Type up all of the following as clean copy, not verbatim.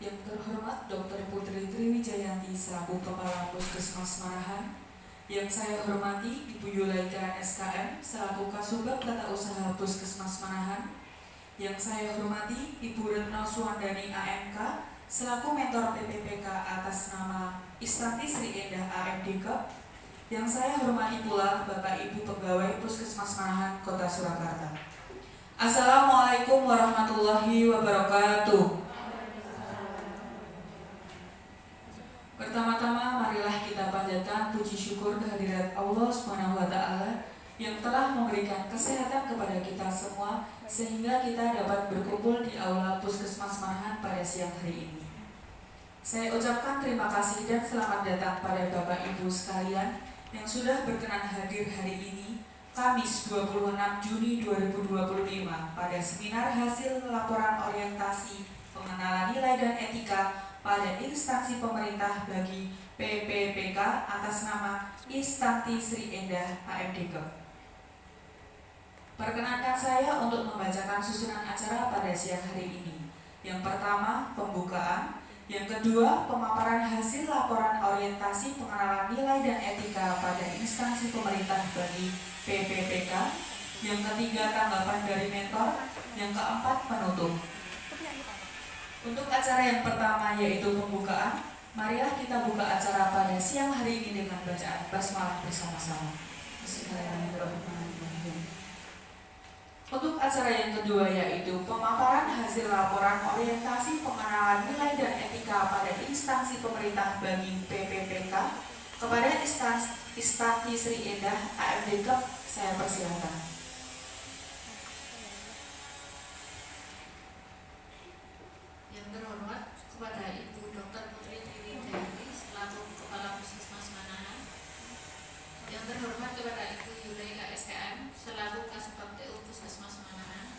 Yang terhormat Dr. Putri Triwijayanti selaku Kepala Puskesmas Marahan. Yang saya hormati Ibu Yulaika SKM selaku Kasubag Tata Usaha Puskesmas Marahan. Yang saya hormati Ibu Retno Suwandani AMK selaku Mentor PPPK atas nama Istanti Sri Endah AMDK. Yang saya hormati pula Bapak Ibu Pegawai Puskesmas Marahan Kota Surakarta. Assalamualaikum warahmatullahi wabarakatuh. Pertama-tama marilah kita panjatkan puji syukur kehadirat Allah SWT yang telah memberikan kesehatan kepada kita semua sehingga kita dapat berkumpul di aula Puskesmas Marahan pada siang hari ini. Saya ucapkan terima kasih dan selamat datang pada Bapak Ibu sekalian yang sudah berkenan hadir hari ini, Kamis 26 Juni 2025 pada seminar hasil laporan orientasi pengenalan nilai dan etika pada instansi pemerintah bagi PPPK atas nama Istanti Sri Endah AMDK. Perkenankan saya untuk membacakan susunan acara pada siang hari ini. Yang pertama, pembukaan. Yang kedua, pemaparan hasil laporan orientasi pengenalan nilai dan etika pada instansi pemerintah bagi PPPK. Yang ketiga, tanggapan dari mentor. Yang keempat, penutup. Untuk acara yang pertama yaitu pembukaan, marilah kita buka acara pada siang hari ini dengan bacaan basmalah bersama-sama. Bismillahirrahmanirrahim. Untuk acara yang kedua yaitu pemaparan hasil laporan orientasi pengenalan nilai dan etika pada instansi pemerintah bagi PPPK kepada Istanti Sri Endah AMDK. Saya persilakan. Terhormat kepada Ibu Dr. Putri Triwijayanti selaku Kepala Puskesmas Marahan. Yang terhormat kepada Ibu Yulaika SKM selaku Kasubag TU Puskesmas Marahan.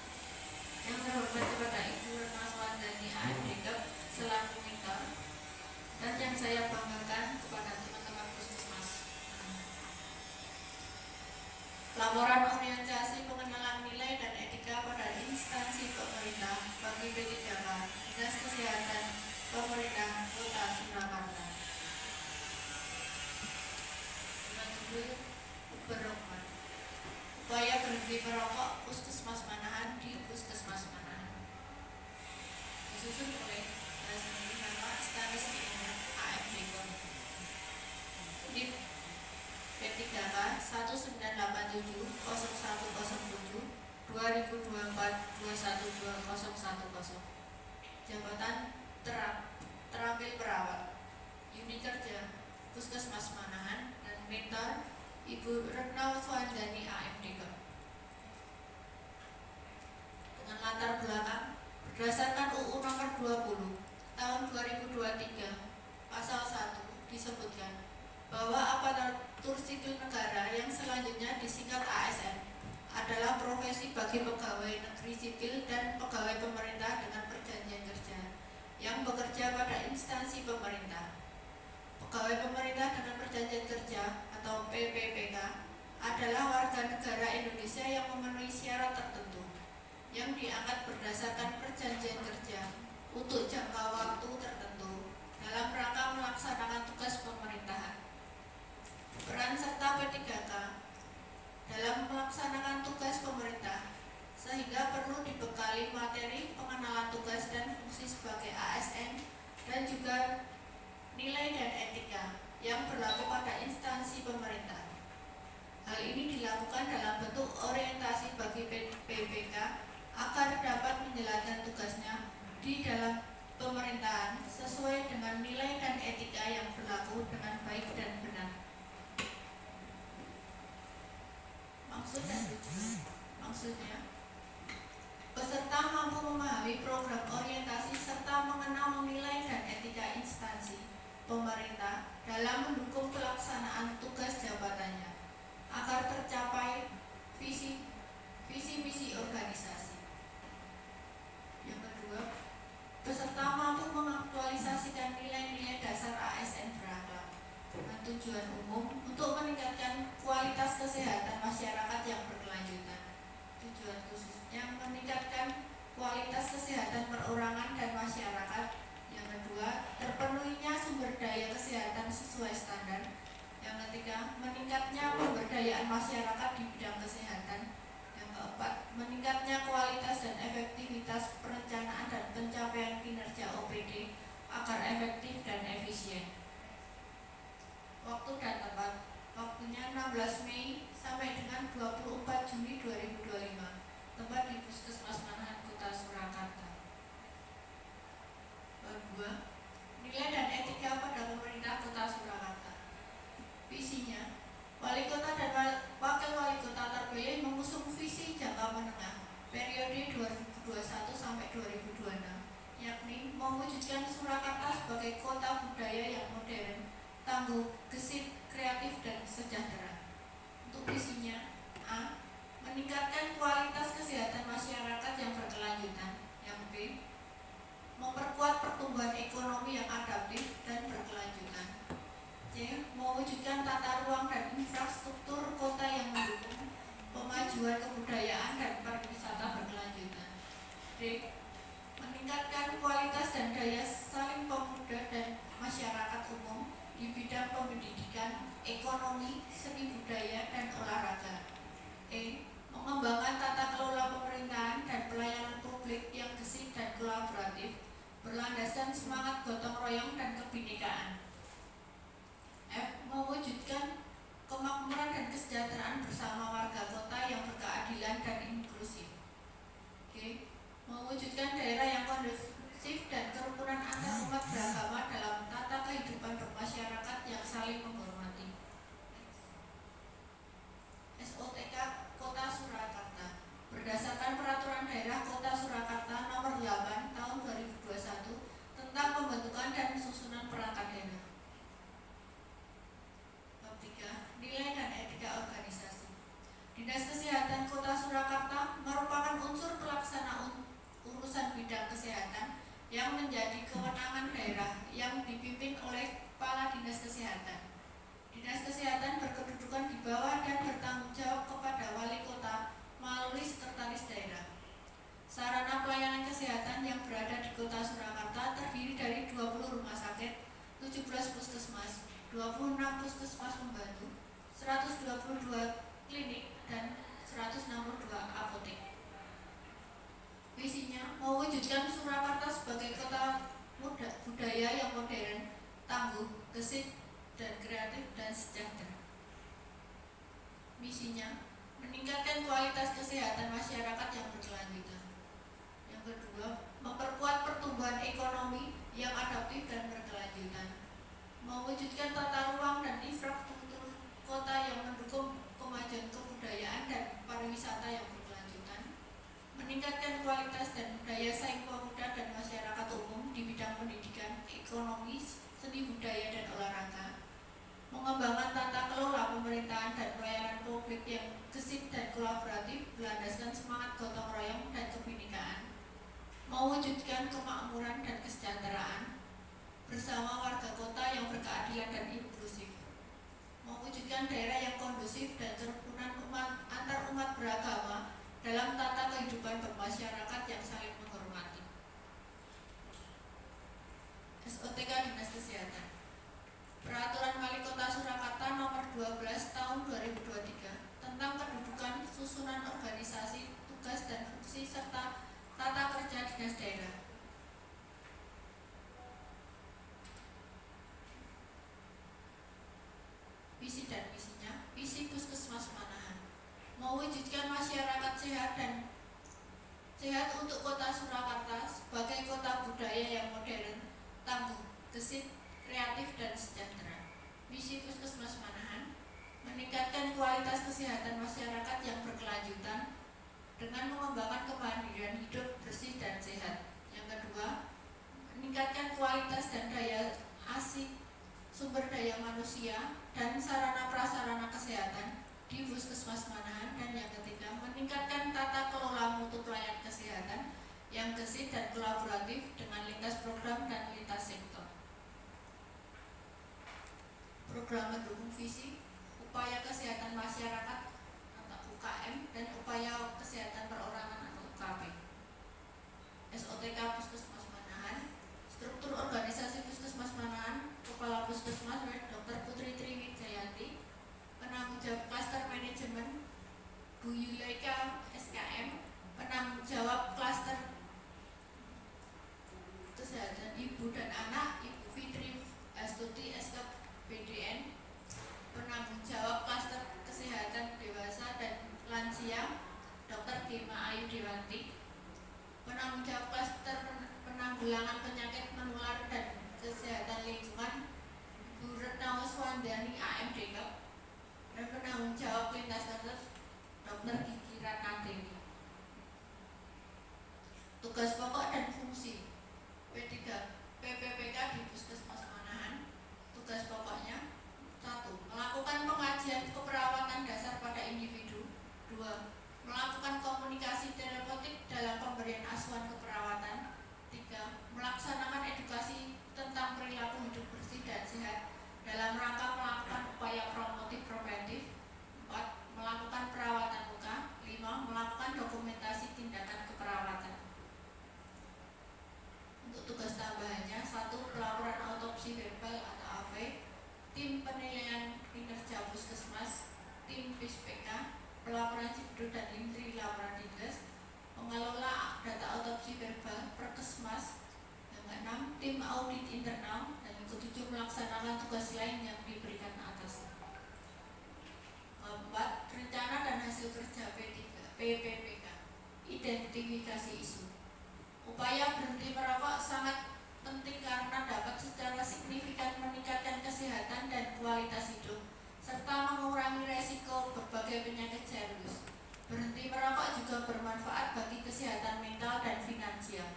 Yang terhormat kepada Ibu Retno Suwandani AMDK selaku mentor. Dan yang saya banggakan kepada teman-teman Puskesmas. Laporan orientasi pengenalan nilai dan etika pada instansi pemerintah bagi P3K Dinas Kesehatan Pemerintah Kota Surakarta. Berokman. Upaya berhenti merokok Puskesmas Marahan di Puskesmas Marahan. Disusun oleh sendiri nama Istanti Sri Endah AMDK. Unit P3K 1987 0107 2024 212010. Jabatan terampil perawat, unit kerja Puskesmas Marahan, dan mentor Ibu Retno Suwandani AMDK. Dengan latar belakang berdasarkan UU nomor 20 tahun 2023 pasal 1 disebutkan bahwa aparatur sipil negara yang selanjutnya disingkat ASN adalah profesi bagi pegawai negeri sipil dan pegawai pemerintah dengan perjanjian kerja yang bekerja pada instansi pemerintah. Pegawai pemerintah dengan perjanjian kerja atau PPPK adalah warga negara Indonesia yang memenuhi syarat tertentu yang diangkat berdasarkan perjanjian kerja untuk jangka waktu tertentu dalam rangka melaksanakan tugas pemerintahan. Peran serta P3K dalam melaksanakan tugas pemerintah, sehingga perlu dibekali materi pengenalan tugas dan fungsi sebagai ASN dan juga nilai dan etika yang berlaku pada instansi pemerintah. Hal ini dilakukan dalam bentuk orientasi bagi PPPK agar dapat menjalankan tugasnya di dalam pemerintahan sesuai dengan nilai dan etika yang berlaku dengan baik dan benar. Maksudnya, peserta mampu memahami program orientasi serta mengenal nilai dan etika instansi pemerintah dalam mendukung pelaksanaan tugas jabatannya agar tercapai visi misi organisasi. Yang kedua, peserta mampu mengaktualisasikan nilai-nilai dasar ASN berakhlak dengan tujuan umum untuk meningkatkan kualitas kesehatan masyarakat yang berkelanjutan. Tujuan khususnya meningkatkan kualitas kesehatan perorangan dan masyarakat. Yang kedua, Yang ketiga, meningkatnya pemberdayaan masyarakat di bidang kesehatan. Yang keempat, meningkatnya kualitas dan efektivitas perencanaan dan pencapaian kinerja OPD agar efektif dan efisien. Waktu dan tempat. Waktunya 16 Mei sampai dengan 24 Juni 2025. Tempat di Puskesmas Manahan, Kota Surakarta. Bab 2. Nilai dan etika pada pemerintah Kota Surakarta. Visinya, Wali Kota dan Wakil Wali Kota terpilih mengusung visi jangka menengah periode 2021 sampai 2026, yakni mewujudkan Surakarta sebagai kota budaya yang modern, tangguh, gesit, kreatif, dan sejahtera. Untuk visinya, A. Meningkatkan kualitas kesehatan masyarakat yang berkelanjutan. Yang B. Memperkuat pertumbuhan ekonomi yang adaptif dan berkelanjutan. C. Mewujudkan tata ruang dan infrastruktur kota yang mendukung pemajuan kebudayaan dan pariwisata berkelanjutan. D. Meningkatkan kualitas dan daya saing pemuda dan masyarakat umum di bidang pendidikan, ekonomi, seni budaya, dan olahraga. E. Mengembangkan tata kelola pemerintahan dan pelayanan publik yang gesit dan kolaboratif, berlandaskan semangat gotong royong dan kebinekaan. F. Mewujudkan kemakmuran dan kesejahteraan bersama warga kota yang berkeadilan dan inklusif. G. Mewujudkan daerah yang kondusif dan kerukunan antar umat beragama dalam tata kehidupan bermasyarakat yang saling menghormati. SOTK Kota Surakarta. Berdasarkan Peraturan Daerah Kota Surakarta Nomor 8 Tahun 2021 tentang pembentukan dan susunan perangkat daerah. Bab 3. Nilai dan etika organisasi. Dinas Kesehatan Kota Surakarta merupakan unsur pelaksana urusan bidang kesehatan yang menjadi kewenangan daerah yang dipimpin oleh Kepala Dinas Kesehatan. Dinas Kesehatan berkedudukan di bawah dan bertanggung jawab kepada Wali Kota melalui Sekretaris Daerah. Sarana pelayanan kesehatan yang berada di Kota Surakarta terdiri dari 20 rumah sakit, 17 puskesmas, 26 puskesmas pembantu, 122 klinik, dan 162 apotek. Visinya, mewujudkan Surakarta sebagai kota budaya yang modern, tangguh, gesit, dan kreatif, dan sejahtera. Misinya, meningkatkan kualitas kesehatan masyarakat yang berkelanjutan. Yang kedua, memperkuat pertumbuhan ekonomi yang adaptif dan berkelanjutan. Mewujudkan tata ruang dan infrastruktur kota yang mendukung kemajuan kebudayaan dan pariwisata yang berkelanjutan. Meningkatkan kualitas dan daya saing pemuda dan masyarakat umum di bidang pendidikan, ekonomi, seni budaya, dan olahraga. Mengembangkan tata kelola pemerintahan dan pelayanan publik yang gesit dan kolaboratif, berlandaskan semangat gotong royong dan kebinekaan. Mewujudkan kemakmuran dan kesejahteraan bersama warga kota yang berkeadilan dan inklusif. Mewujudkan daerah yang kondusif dan kerukunan antar umat beragama dalam tata kehidupan bermasyarakat yang saling menghormati. SOTK Dinas Kesehatan. Peraturan Wali Kota Surakarta Nomor 12 Tahun 2023 tentang kedudukan, susunan organisasi, tugas dan fungsi serta tata kerja dinas daerah. Visi dan misinya. Visi Puskesmas Manahan, mewujudkan masyarakat sehat dan sehat untuk Kota Surakarta sebagai kota budaya yang modern, tangguh, gesit, kreatif, dan sejahtera. Misi Puskesmas Manahan, meningkatkan kualitas kesehatan masyarakat yang berkelanjutan dengan mengembangkan kemandirian hidup bersih dan sehat. Yang kedua, meningkatkan kualitas dan daya asih sumber daya manusia dan sarana prasarana kesehatan di Puskesmas Manahan. Dan yang ketiga, meningkatkan tata kelola mutu pelayanan kesehatan yang gesit dan kolaboratif dengan lintas program dan lintas sektor. Program mendukung visi, upaya kesehatan masyarakat atau UKM, dan upaya kesehatan perorangan atau UKP. SOTK Puskesmas Manahan. Struktur organisasi Puskesmas Manahan. Kepala Puskesmas Dr. Putri Triwijayanti. preventif, penanggung jawab klaster penanggulangan penyakit menular dan kesehatan lingkungan Bu Retno Swandani AMDK, dan penanggung jawab lintas kasus Dr. Gigi Ratna Dewi. Tugas pokok dan fungsi P3 PPPK di Puskesmas Manahan. Tugas pokoknya: 1. Melakukan pengajian keperawatan dasar pada individu. 2. Melakukan komunikasi terapeutik dalam pemberian asuhan keperawatan. 3. Melaksanakan edukasi tentang perilaku hidup bersih dan sehat dalam rangka melakukan upaya promotif preventif. 4. Melakukan perawatan luka. 5. Melakukan dokumentasi tindakan keperawatan. Untuk tugas tambahannya: 1. Pelaporan autopsi verbal atau AV, tim penilaian kinerja puskesmas, tim PISPK, pelaporan Sipdo dan Intri laporan Dinkes, pengelola data autopsi verbal Perkesmas. Yang ke-6, tim audit internal, dan yang ke-7, melaksanakan tugas lain yang diberikan atas. 4. Rencana dan hasil kerja PPPK. Identifikasi isu. Upaya berhenti merokok sangat penting karena dapat secara signifikan meningkatkan kesehatan dan kualitas hidup, serta mengurangi resiko berbagai penyakit serius. Berhenti merokok juga bermanfaat bagi kesehatan mental dan finansial.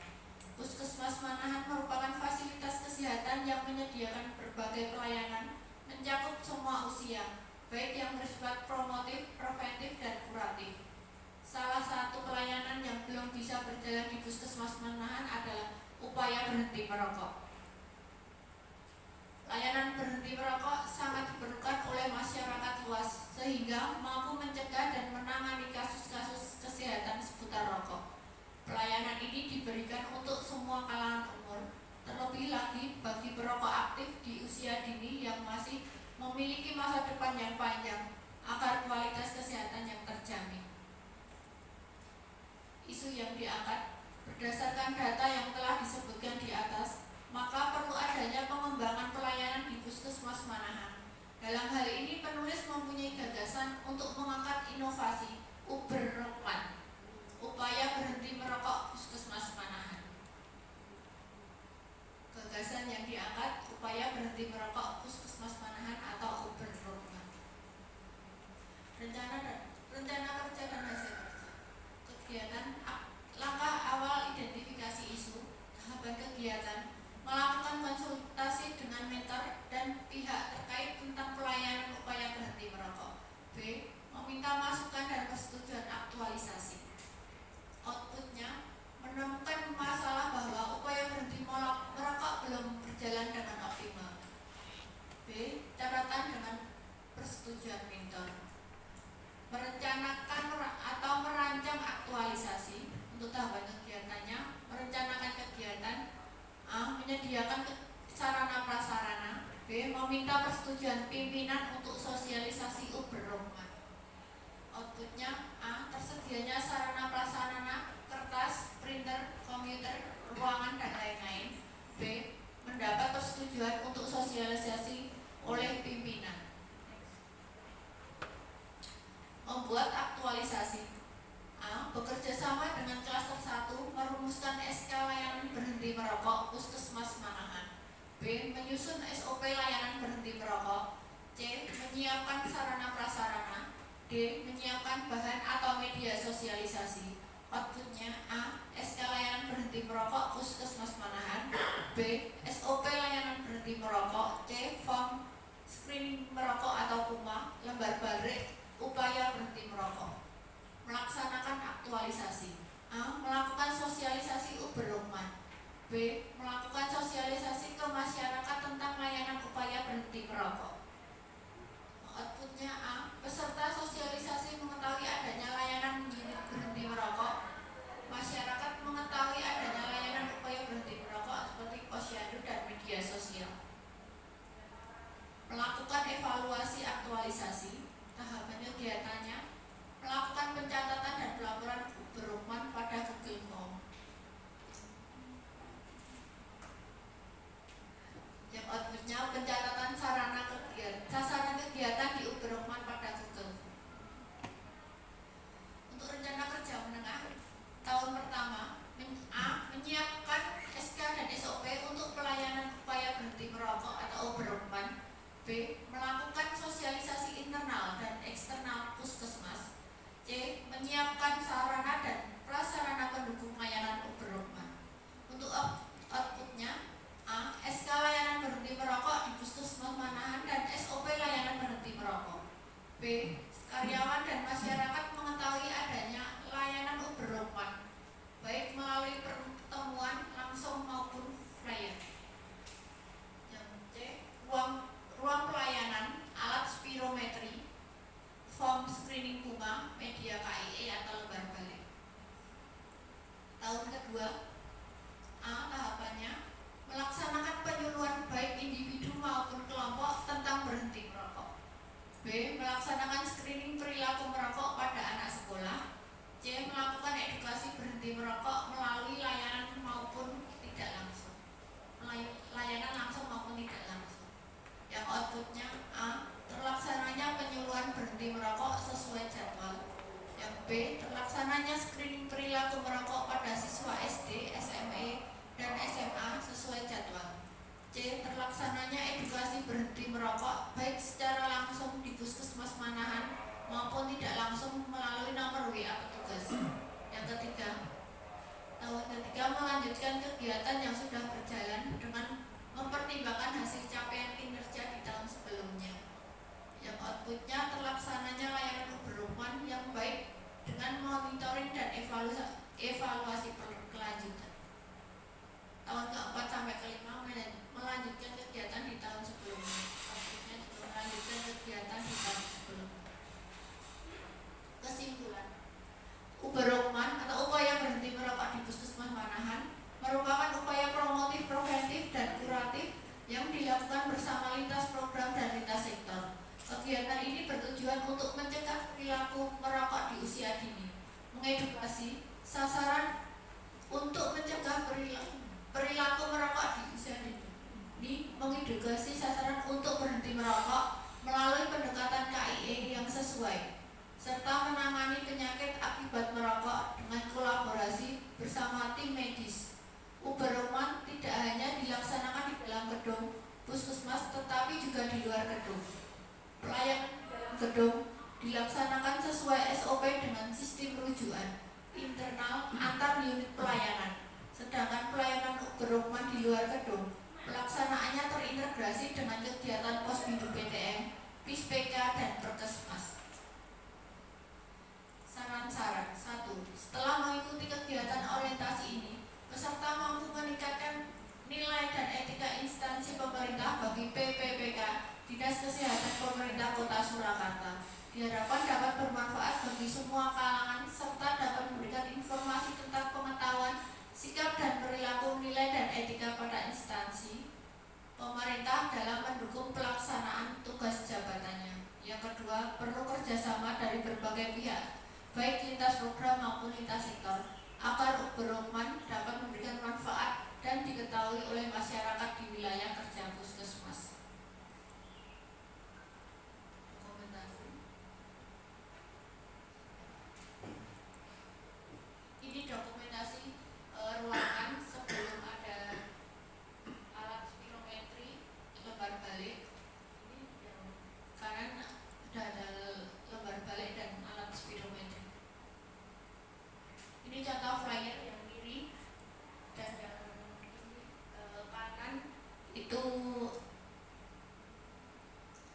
Puskesmas Manahan merupakan fasilitas kesehatan yang menyediakan berbagai pelayanan mencakup semua usia, baik yang bersifat promotif, preventif, dan kuratif. Salah satu pelayanan yang belum bisa berjalan di Puskesmas Manahan adalah upaya berhenti merokok. Layanan berhenti merokok sangat diperlukan oleh masyarakat luas sehingga mampu mencegah dan menangani kasus-kasus kesehatan seputar rokok. Pelayanan ini diberikan untuk semua kalangan umur, terlebih lagi bagi perokok aktif di usia dini yang masih memiliki masa depan yang panjang agar kualitas kesehatan yang terjamin. Isu yang diangkat: berdasarkan data yang telah disebutkan di atas, maka perlu adanya pengembangan pelayanan di Puskesmas Manahan. Dalam hal ini penulis mempunyai gagasan untuk mengangkat inovasi Uber Rokman, upaya berhenti merokok Puskesmas Manahan. Gagasan yang diangkat: upaya berhenti merokok Puskesmas Manahan atau Uber Rokman. Rencana kerja dan hasil kerja. Kegiatan langkah awal identifikasi isu. Tahapan kegiatan: melakukan konsultasi dengan mentor dan pihak terkait tentang pelayanan upaya berhenti merokok. B. Meminta masukan dan persetujuan aktualisasi. Outputnya: menemukan masalah bahwa upaya berhenti merokok belum berjalan dengan optimal. B. Catatan dengan persetujuan mentor. Merencanakan atau merancang aktualisasi. Untuk tahapan kegiatannya: merencanakan kegiatan. A. Menyediakan sarana prasarana. B. Meminta persetujuan pimpinan untuk sosialisasi Uber Rokman. Outputnya: A. Tersedianya sarana prasarana, kertas, printer, komputer, ruangan, dan lain-lain. B. Mendapat persetujuan untuk sosialisasi oleh pimpinan. Membuat aktualisasi. A. Bekerja sama dengan klaster 1 merumuskan SK layanan berhenti merokok Puskesmas Manahan. B. Menyusun SOP layanan berhenti merokok. C. Menyiapkan sarana prasarana. D. Menyiapkan bahan atau media sosialisasi. Outputnya: A. SK layanan berhenti merokok Puskesmas Manahan. B. SOP layanan berhenti merokok. C. Form screening merokok atau PUMA, lembar balik upaya berhenti merokok. Melaksanakan aktualisasi. A. Melakukan sosialisasi Uber Rokman. B. Melakukan sosialisasi ke masyarakat tentang layanan upaya berhenti merokok. Outputnya: A. Peserta sosialisasi mengetahui adanya layanan unit berhenti merokok. Masyarakat mengetahui adanya layanan upaya berhenti merokok seperti posyandu dan media sosial. Melakukan evaluasi aktualisasi. Tahapan kegiatannya: melakukan pencatatan dan pelaporan Uber Rokman pada Google Form. kedua, A. Tahapannya melaksanakan penyuluhan baik individu maupun kelompok tentang berhenti merokok. B. Melaksanakan screening perilaku merokok pada anak sekolah. C. Melakukan edukasi berhenti merokok melalui layanan maupun tidak langsung. Layanan langsung maupun tidak langsung. Yang outputnya A. Terlaksananya penyuluhan berhenti merokok sesuai jadwal. Yang B. Terlaksananya screening perilaku merokok pada siswa SD, SME, dan SMA sesuai jadwal. C. Terlaksananya edukasi berhenti merokok baik secara langsung di puskesmas manahan maupun tidak langsung melalui nomor WA petugas. Yang ketiga, tahun ketiga melanjutkan kegiatan yang sudah berjalan dengan mempertimbangkan hasil capaian kinerja di tahun sebelumnya. Yang outputnya terlaksananya layanan berhubungan yang baik dengan monitoring dan evaluasi berkelanjutan. Tahun keempat sampai kelima melanjutkan kegiatan di tahun sebelumnya. Outputnya juga melanjutkan kegiatan di tahun sebelumnya. Kesimpulan, Uberokman atau upaya berhenti merokok di puskesmas manahan merupakan upaya promotif, preventif, dan kuratif yang dilakukan bersama lintas program dan lintas sektor. Kegiatan ini bertujuan untuk mencegah perilaku merokok di usia dini, mengedukasi sasaran untuk mencegah perilaku merokok di usia dini, mengedukasi sasaran untuk berhenti merokok melalui pendekatan KIE yang sesuai, serta menangani penyakit akibat merokok dengan kolaborasi bersama tim medis. Uberokman tidak hanya dilaksanakan di dalam gedung puskesmas tetapi juga di luar gedung. Pelayanan di dalam gedung dilaksanakan sesuai SOP dengan sistem rujukan internal antar unit pelayanan. Sedangkan pelayanan Uberokman di luar gedung pelaksanaannya terintegrasi dengan kegiatan Posbindu PTM, PISPK, dan Perkesmas. Saran-saran 1. Setelah mengikuti kegiatan orientasi ini, peserta mampu meningkatkan nilai dan etika instansi pemerintah bagi PPPK, Dinas Kesehatan Pemerintah Kota Surakarta. Diharapkan dapat bermanfaat bagi semua kalangan serta dapat memberikan informasi tentang pengetahuan, sikap dan perilaku, nilai dan etika pada instansi pemerintah dalam mendukung pelaksanaan tugas jabatannya. Yang kedua, perlu kerjasama dari berbagai pihak, baik lintas program maupun lintas sektor, agar Uberokman dapat memberikan manfaat dan diketahui oleh masyarakat di wilayah kerja puskesmas. Ini dokumentasi ruangan sebelum ada alat spirometri lembar balik. Ini yang kanan sudah ada lembar balik dan alat spirometri. Ini contoh flyer yang kiri dan yang kanan itu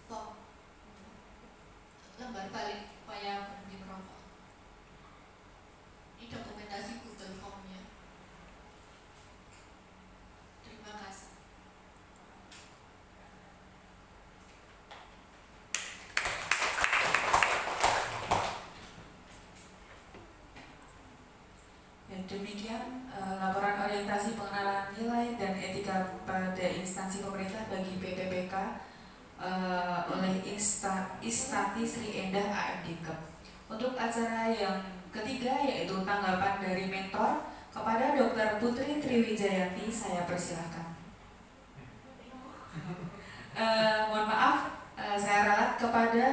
form lembar balik upaya berhenti merokok. Ini dokumentasi Google Form-nya. Terima kasih. Ya, demikian laporan orientasi pengenalan nilai dan etika pada instansi pemerintah bagi PPPK oleh Istati Sri Endah AMDK. Untuk acara yang ketiga yaitu tanggapan dari mentor kepada Dr. Putri Triwijayati, saya persilahkan. Mohon maaf, saya ralat kepada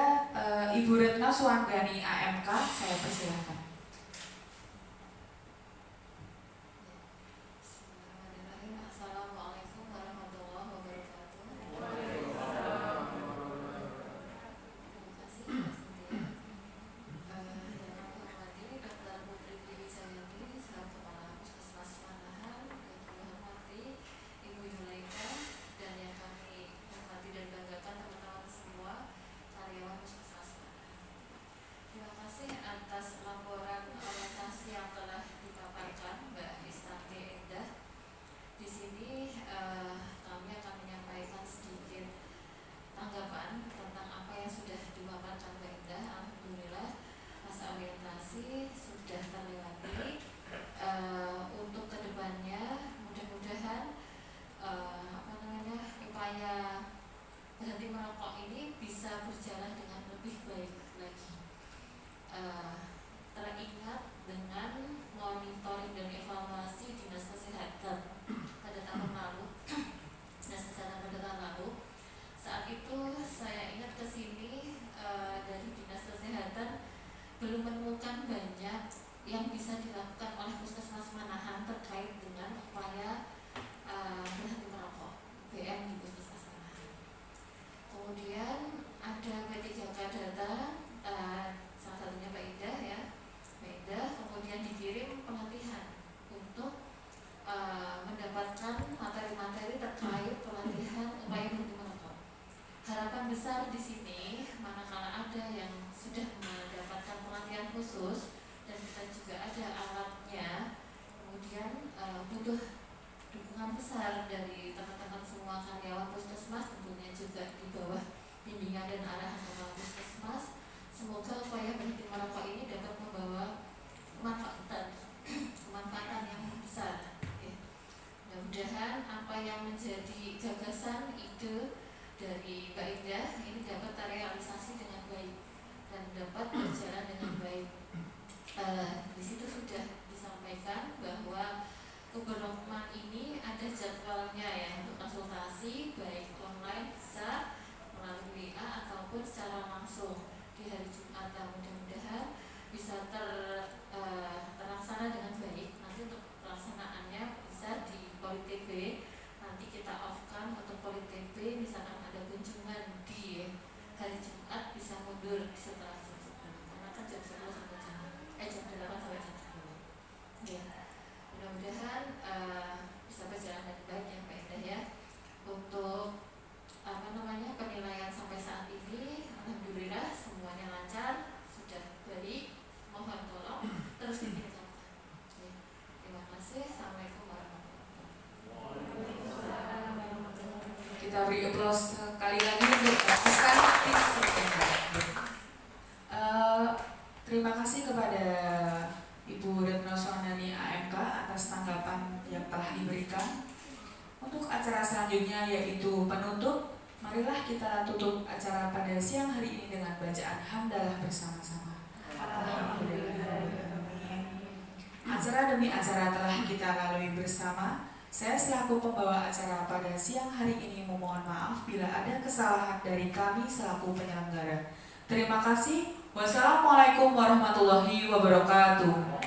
Ibu Retno Suwanggani AMK, saya persilahkan. Assalamualaikum warahmatullahi wabarakatuh. Terima kasih Mas Cynthia. Yang aku hormati Dr. Putri Triwijayati selaku Kepala Puskesmas Manahan, yang kami hormati Ibu Yulaika, dan yang kami hormati dan banggakan teman-teman semua karyawan Puskesmas Manahan. Terima kasih atas laporan yang menjadi gagasan ide dari Mbak Indah ini dapat terrealisasi dengan baik dan dapat berjalan dengan baik. Di situ sudah disampaikan bahwa keberokman ini ada jadwalnya ya untuk konsultasi baik online bisa melalui WA ataupun secara langsung di hari Jumat. Mudah-mudahan bisa terlaksana dengan baik. Nanti untuk pelaksanaannya bisa di PoliTB, nanti kita off-kan untuk PoliTB misalkan ada kunjungan di hari Jumat bisa mundur setelah jam 10 karena kan jam 10 sampai jam 8 sampai jam 10 ya. Mudah-mudahan bisa berjalan dengan baik ya Mbak Indah ya. Untuk penilaian sampai saat ini alhamdulillah semuanya lancar, sudah baik. Mohon tolong terus ditingkatkan. Terima kasih. Assalamualaikum warahmatullahi wabarakatuh. Kita beri applause sekali lagi untuk Ustaz terima kasih kepada Ibu Retno Sondani AMK atas tanggapan yang telah diberikan. Untuk acara selanjutnya yaitu penutup, marilah kita tutup acara pada siang hari ini dengan bacaan hamdalah bersama-sama. Acara demi acara telah kita lalui bersama. Saya selaku pembawa acara pada siang hari ini memohon maaf bila ada kesalahan dari kami selaku penyelenggara. Terima kasih. Wassalamualaikum warahmatullahi wabarakatuh.